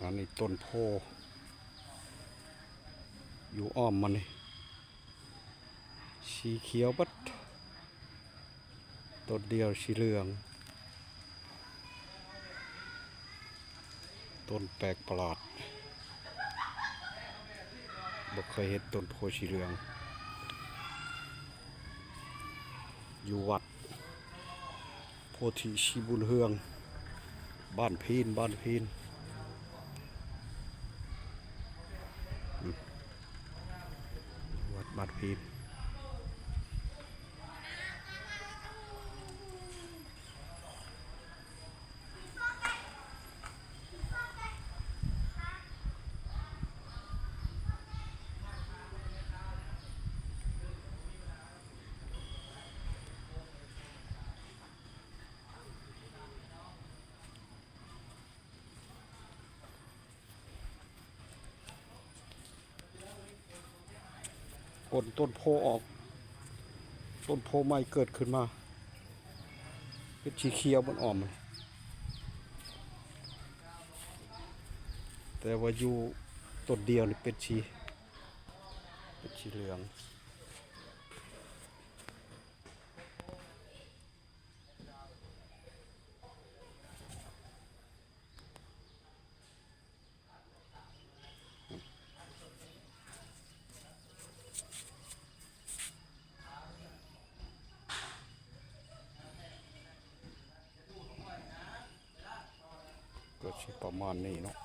อันนี้ต้นโพอยู่อ้อมมันนี่สีเขียวบัดต้นเดียวสีเหลืองต้นแปลกประหลาดบ่เคยเห็นต้นโพสีเหลืองอยู่วัดโพธิชีบุญเฮืองบ้านพีนวัดบ้านพีนต้นโพออกต้นโพใหม่เกิดขึ้นมาเป็นสีเขียวมันอ่อมแต่ว่าอยู่ต้นเดียวนี่เป็นสีเหลืองก็สิประมาณนี้เนาะ